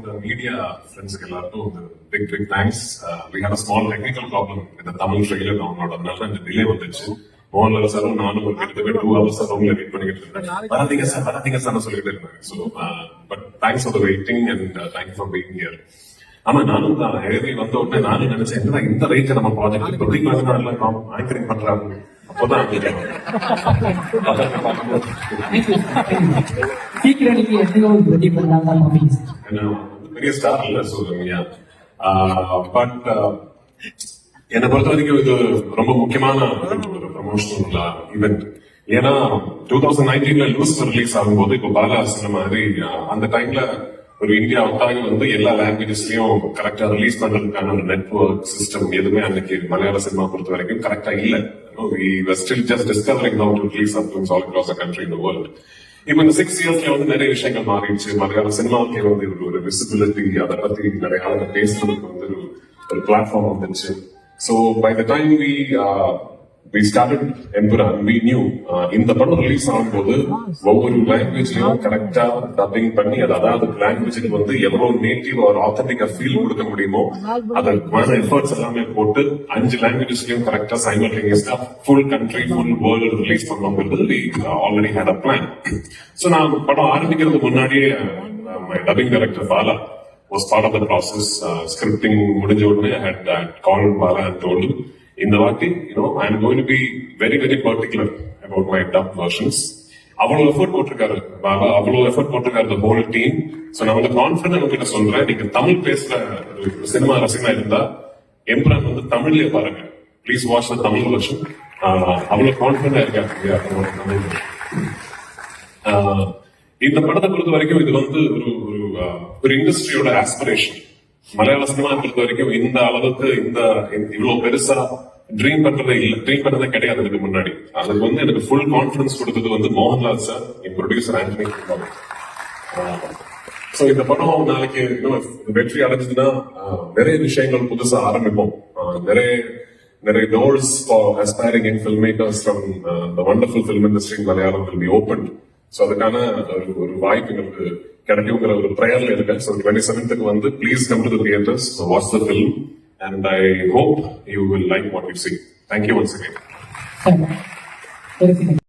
the media friends big thanks. We had a small technical problem with the Tamil trailer download. அதனால இந்த delay வந்துச்சு. மோகன்லால் சாரும் நானும் கிட்டத்தட்ட 2 hours ரூம்ல வெயிட் பண்ணிட்டு இருந்தேன். வராதீங்க சார் சொல்லிட்டு இருந்தேன். So but thanks for the waiting and thank you for being here. ஆமா நானும் தான் எழுதி வந்த உடனே நானும் நினைச்சேன் என்னடா இந்த ரேஞ்ச் நம்ம ப்ராஜெக்ட் ப்ரொடியூஸ் பண்ணால ஆங்கரிங் பண்றாங்க. அப்பதான் பெரிய ஸ்டார் இல்ல சொல்லுங்க. பட் என்னை பொறுத்த வரைக்கும் இது ரொம்ப முக்கியமான ஒரு ப்ரமோஷனல் ஈவெண்ட். ஏன்னா 2019 லூசிஃபர் ரிலீஸ் ஆகும்போது இப்போ பாலா சொன்ன மாதிரி அந்த டைம்ல ஒரு இந்தியா ஒட்டாக வந்து எல்லா லாங்குவேஜஸ்லயும் கரெக்டா ரிலீஸ் பண்றதுக்கான ஒரு நெட்வொர்க் சிஸ்டம் எதுவுமே அன்னைக்கு மலையாள சினிமா பொறுத்த வரைக்கும் கரெக்டா இல்ல. We were still just discovering how to release our films all across the country in the world. இப்போ இந்த 6 yearsல வந்து நிறைய விஷயங்கள் மாறிடுச்சு. மலையாள சினிமாவுக்கு வந்து ஒரு விசிபிலிட்டி, அதை பத்தி நிறைய ஆளுங்க பேசுறதுக்கு வந்து ஒரு பிளாட்ஃபார்ம் வந்துச்சு. So by the time we started Empuran, we knew இந்த படம் ரிலீஸ் ஆகும்போது ஒவ்வொரு லாங்குவேஜ்லயும் கரெக்டா டப்பிங் பண்ணி அதாவது லாங்குவேஜுக்கு வந்து எவ்வளவு நேட்டிவ் ஒரு ஆத்தென்டிக்கா ஃபீல் கொடுக்க முடியுமோ அதற்கான எஃபர்ட்ஸ் எல்லாமே போட்டு 5 லாங்குவேஜஸ்லயும் கரெக்டா சைமல்டேனியஸா full country full world release பண்ணோங்கிறது already had a plan. So நான் படம் ஆரம்பிக்கிறதுக்கு முன்னாடியே my dubbing director Bala was part of the process. Scripting முடிஞ்ச உடனே I had called Bala and told him இந்த வாட்டி I am going to be very very particular about my dub versions. அவ்வளவு effort போட்டிருக்காரு பாலா, அவ்வளவு எஃபர்ட் போட்டிருக்காரு the whole team. So நான் வந்து கான்ஃபிடன்ட் உங்ககிட்ட சொல்றேன், நீங்க தமிழ் பேசுற சினிமா ரசிகனா இருந்தா எம்புரான் வந்து தமிழ்லயே பாருங்க. Please watch the Tamil version. அவ்வளவு கான்ஃபிடண்டா இருக்காரு தமிழ். இந்த படத்தை பொறுத்த வரைக்கும் இது வந்து ஒரு இண்டஸ்ட்ரியோட ஆஸ்பிரேஷன். மலையாள சினிமா பொறுத்த வரைக்கும் இந்த அளவுக்கு இவ்வளவு பெருசா ட்ரீம் பண்றதே கிடையாது இதுக்கு முன்னாடி. அதுக்கு வந்து எனக்கு ஃபுல் கான்பிடன்ஸ் கொடுத்தது வந்து மோகன்லால் சார், என் ப்ரொடியூசர் ஆண்டனி. சோ இந்த படம் நாளைக்கு வெற்றி அடைஞ்சதுன்னா நிறைய விஷயங்கள் புதுசா ஆரம்பிப்போம். நிறைய doors for aspiring young filmmakers from the wonderful film industry in Malayalam will be opened. So அதுக்கான ஒரு வாய்ப்பு எங்களுக்கு கிடைக்குங்கிற ஒரு ப்ரேயர்ல இருக்கேன். So 27th வந்து please come to the theaters, watch the film and I hope you will like what you see. Thank you once again.